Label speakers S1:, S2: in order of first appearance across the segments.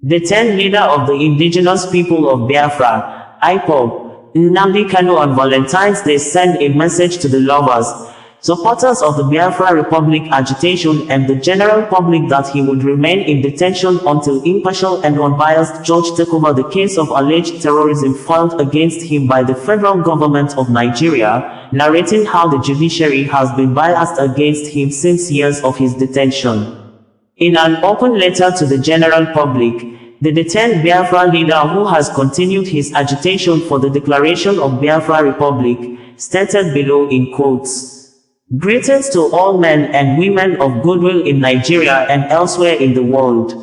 S1: Detained Leader of the Indigenous People of Biafra, IPOB, Nnamdi Kanu on Valentine's Day sent a message to the lovers, supporters of the Biafra Republic agitation and the general public that he would remain in detention until impartial and unbiased judge take over the case of alleged terrorism filed against him by the federal government of Nigeria, narrating how the judiciary has been biased against him since years of his detention. In an open letter to the general public, the detained Biafra leader, who has continued his agitation for the declaration of Biafra Republic, stated below in quotes, "Greetings to all men and women of goodwill in Nigeria and elsewhere in the world.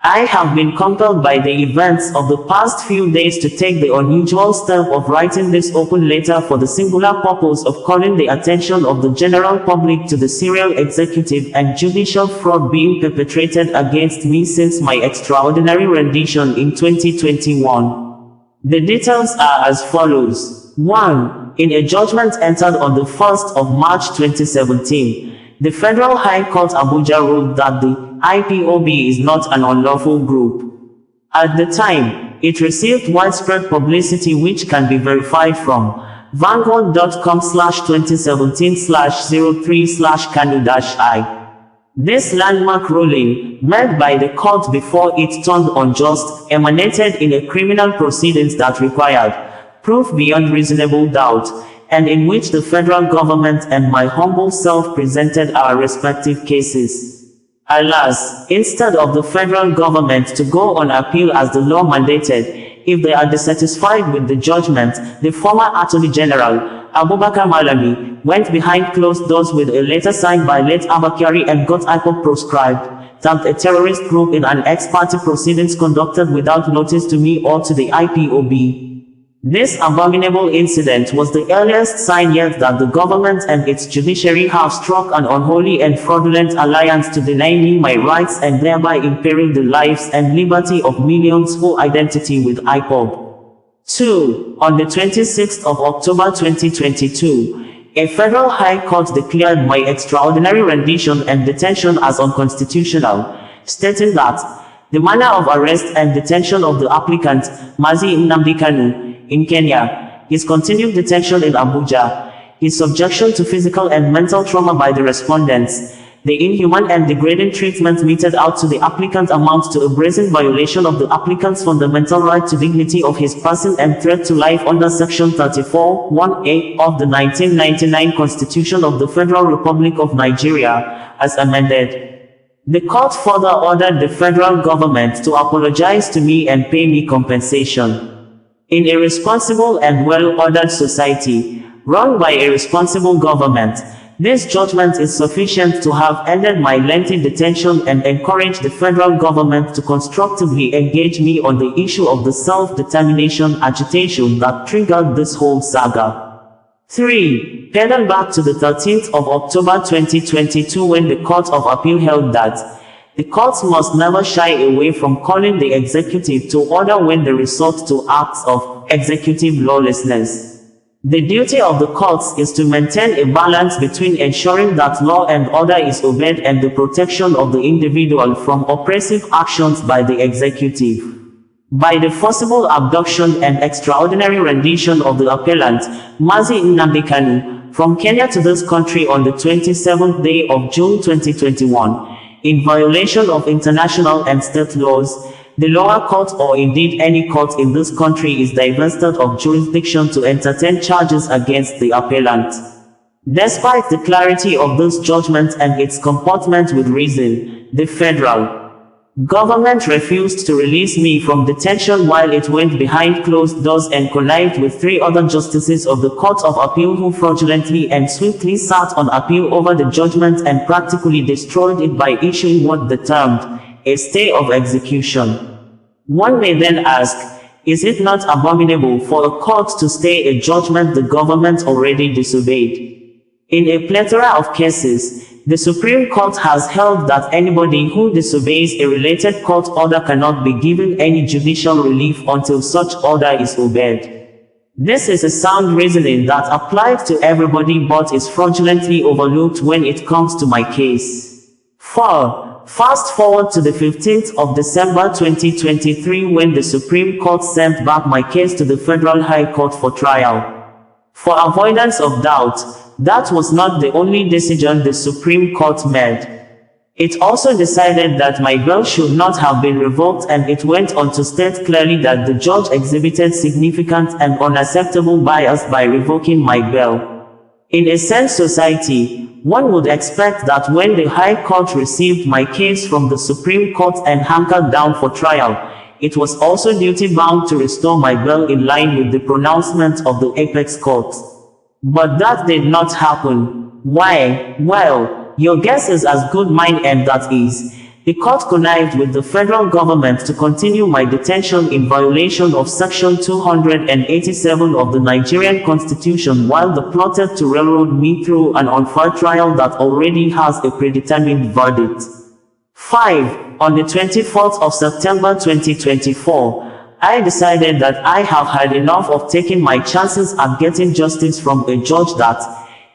S1: I have been compelled by the events of the past few days to take the unusual step of writing this open letter for the singular purpose of calling the attention of the general public to the serial executive and judicial fraud being perpetrated against me since my extraordinary rendition in 2021. The details are as follows. 1. In a judgment entered on the 1st of March 2017, the Federal High Court Abuja ruled that the IPOB is not an unlawful group. At the time, it received widespread publicity which can be verified from vanguard.com/2017/03/Kanu-I. This landmark ruling, made by the court before it turned unjust, emanated in a criminal proceedings that required proof beyond reasonable doubt, and in which the federal government and my humble self presented our respective cases. Alas, instead of the federal government to go on appeal as the law mandated, if they are dissatisfied with the judgment, the former Attorney General, Abubakar Malami, went behind closed doors with a letter signed by late Abakari and got IPOB proscribed, tagged a terrorist group in an ex-parte proceedings conducted without notice to me or to the IPOB. This abominable incident was the earliest sign yet that the government and its judiciary have struck an unholy and fraudulent alliance to deny me my rights and thereby imperil the lives and liberty of millions who identity with IPOB. 2. On the 26th of October 2022, a federal high court declared my extraordinary rendition and detention as unconstitutional, stating that the manner of arrest and detention of the applicant, Mazi Nnamdi Kanu, in Kenya, his continued detention in Abuja, his subjection to physical and mental trauma by the respondents, the inhuman and degrading treatment meted out to the applicant amounts to a brazen violation of the applicant's fundamental right to dignity of his person and threat to life under Section 34(1)(a) of the 1999 Constitution of the Federal Republic of Nigeria, as amended. The court further ordered the federal government to apologize to me and pay me compensation. In a responsible and well-ordered society, run by a responsible government, this judgment is sufficient to have ended my lengthy detention and encourage the federal government to constructively engage me on the issue of the self-determination agitation that triggered this whole saga. 3. Pedal back to the 13th of October 2022 when the Court of Appeal held that the courts must never shy away from calling the executive to order when they resort to acts of executive lawlessness. The duty of the courts is to maintain a balance between ensuring that law and order is obeyed and the protection of the individual from oppressive actions by the executive. By the forcible abduction and extraordinary rendition of the appellant, Mazi Nnamdi Kanu, from Kenya to this country on the 27th day of June 2021, in violation of international and state laws, the lower court or indeed any court in this country is divested of jurisdiction to entertain charges against the appellant. Despite the clarity of this judgment and its comportment with reason, the federal government refused to release me from detention while it went behind closed doors and connived with 3 other justices of the Court of Appeal who fraudulently and swiftly sat on appeal over the judgment and practically destroyed it by issuing what they termed a stay of execution. One may then ask, is it not abominable for a court to stay a judgment the government already disobeyed? In a plethora of cases, the Supreme Court has held that anybody who disobeys a related court order cannot be given any judicial relief until such order is obeyed. This is a sound reasoning that applies to everybody but is fraudulently overlooked when it comes to my case. 4. Fast forward to the 15th of December 2023 when the Supreme Court sent back my case to the Federal High Court for trial. For avoidance of doubt, that was not the only decision the Supreme Court made. It also decided that my bail should not have been revoked, and it went on to state clearly that the judge exhibited significant and unacceptable bias by revoking my bail. In a sane society, one would expect that when the High Court received my case from the Supreme Court and hankered down for trial, it was also duty-bound to restore my bail in line with the pronouncement of the apex court. But that did not happen. Why? Well, your guess is as good mine, and that is, the court connived with the federal government to continue my detention in violation of Section 287 of the Nigerian Constitution, while they plotted to railroad me through an unfair trial that already has a predetermined verdict. 5. On the 24th of September 2024, I decided that I have had enough of taking my chances at getting justice from a judge that,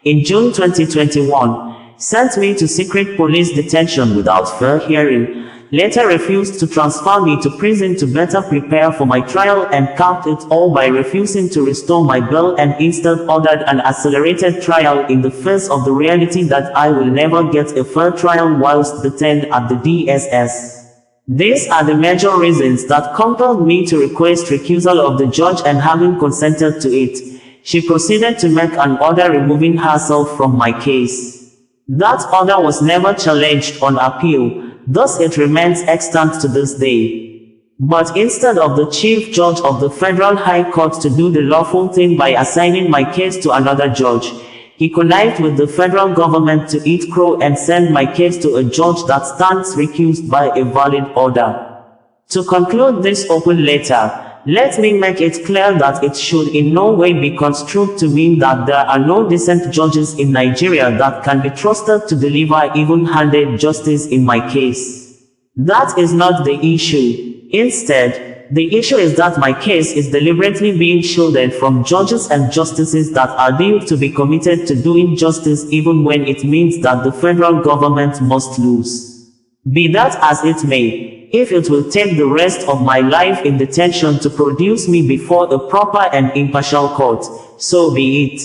S1: in June 2021, sent me to secret police detention without fair hearing, later refused to transfer me to prison to better prepare for my trial, and capped it all by refusing to restore my bail and instead ordered an accelerated trial in the face of the reality that I will never get a fair trial whilst detained at the DSS. These are the major reasons that compelled me to request recusal of the judge, and having consented to it, she proceeded to make an order removing herself from my case. That order was never challenged on appeal, thus it remains extant to this day. But instead of the Chief Judge of the Federal High Court to do the lawful thing by assigning my case to another judge, he connived with the federal government to eat crow and send my case to a judge that stands recused by a valid order. To conclude this open letter, let me make it clear that it should in no way be construed to mean that there are no decent judges in Nigeria that can be trusted to deliver even-handed justice in my case. That is not the issue. Instead, the issue is that my case is deliberately being shielded from judges and justices that are deemed to be committed to doing justice, even when it means that the federal government must lose. Be that as it may, if it will take the rest of my life in detention to produce me before a proper and impartial court, so be it.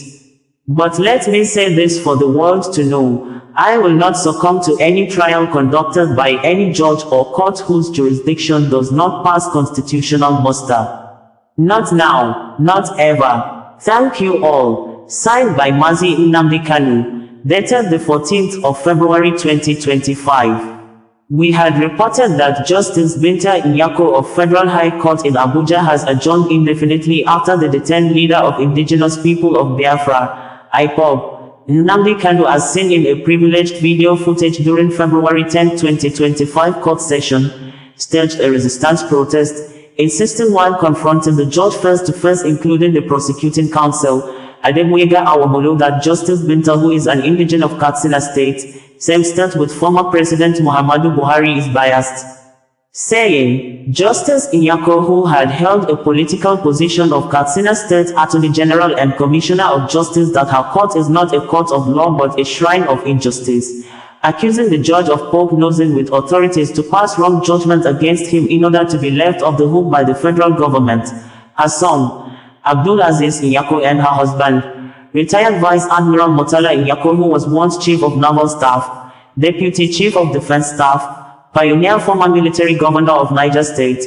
S1: But let me say this for the world to know, I will not succumb to any trial conducted by any judge or court whose jurisdiction does not pass constitutional muster. Not now, not ever. Thank you all. Signed by Mazi Nnamdi Kanu, dated the 14th of February 2025. We had reported that Justice Binta Nyako of Federal High Court in Abuja has adjourned indefinitely after the detained leader of Indigenous People of Biafra, IPOB, Nnamdi Kanu, as seen in a privileged video footage during February 10, 2025 court session, staged a resistance protest, insisting while confronting the judge face-to-face, including the prosecuting counsel, Ademwega Awomolo, that Justice Binta, who is an indigene of Katsina State, same state with former President Muhammadu Buhari, is biased. Saying, Justice Nyako, who had held a political position of Katsina State Attorney General and Commissioner of Justice, that her court is not a court of law but a shrine of injustice, accusing the judge of poke-nosing with authorities to pass wrong judgment against him in order to be left off the hook by the federal government. Her son, Abdulaziz Nyako, and her husband, retired Vice Admiral Murtala Nyako, who was once Chief of Naval Staff, Deputy Chief of Defense Staff, pioneer former military governor of Niger State,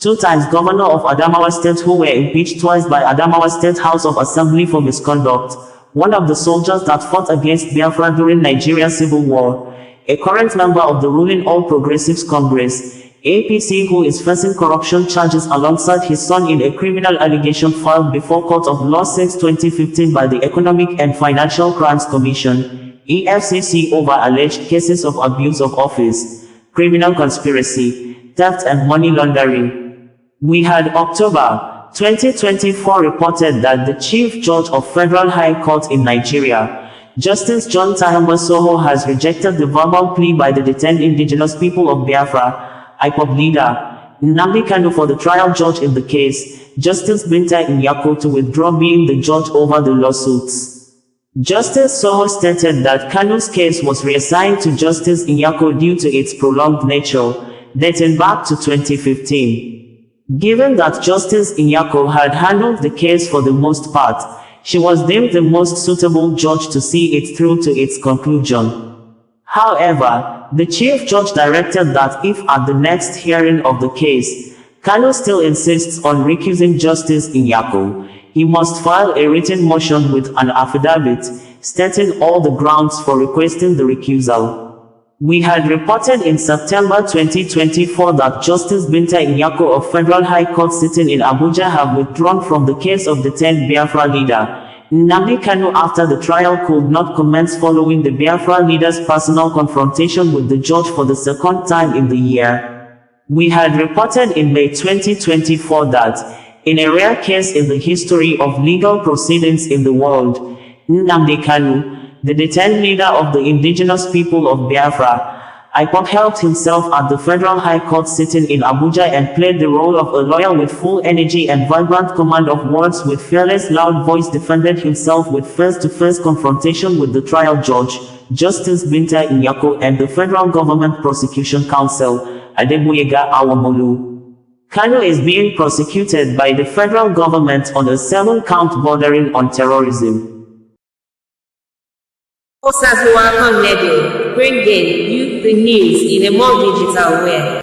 S1: 2 times governor of Adamawa State, who were impeached twice by Adamawa State House of Assembly for misconduct, one of the soldiers that fought against Biafra during Nigeria's civil war, a current member of the ruling All Progressives Congress, APC, who is facing corruption charges alongside his son in a criminal allegation filed before Court of Law since 2015 by the Economic and Financial Crimes Commission, EFCC, over alleged cases of abuse of office, criminal conspiracy, theft and money laundering. We had October 2024 reported that the Chief Judge of Federal High Court in Nigeria, Justice John Tahama Soho, has rejected the verbal plea by the detained Indigenous People of Biafra, IPOB leader, Nnamdi Kanu, for the trial judge in the case, Justice Binta Nyako, to withdraw being the judge over the lawsuits. Justice Soho stated that Kanu's case was reassigned to Justice Nyako due to its prolonged nature, dating back to 2015. Given that Justice Nyako had handled the case for the most part, she was deemed the most suitable judge to see it through to its conclusion. However, the Chief Judge directed that if at the next hearing of the case, Kanu still insists on recusing Justice Nyako, he must file a written motion with an affidavit, stating all the grounds for requesting the recusal. We had reported in September 2024 that Justice Binta Nyako of Federal High Court sitting in Abuja have withdrawn from the case of the 10th Biafra leader, Nnamdi Kanu, after the trial could not commence following the Biafra leader's personal confrontation with the judge for the second time in the year. We had reported in May 2024 that, in a rare case in the history of legal proceedings in the world, Nnamdi Kanu, the detained leader of the Indigenous People of Biafra, IPOB, helped himself at the Federal High Court sitting in Abuja and played the role of a lawyer with full energy and vibrant command of words. With fearless loud voice defended himself with face-to-face confrontation with the trial judge, Justice Binta Nyako, and the Federal Government Prosecution Counsel, Adegboyega Awomolu. Kanu is being prosecuted by the federal government on a 7-count bordering on terrorism.
S2: Osazuwa Connedo, bringing you the news in a more digital way.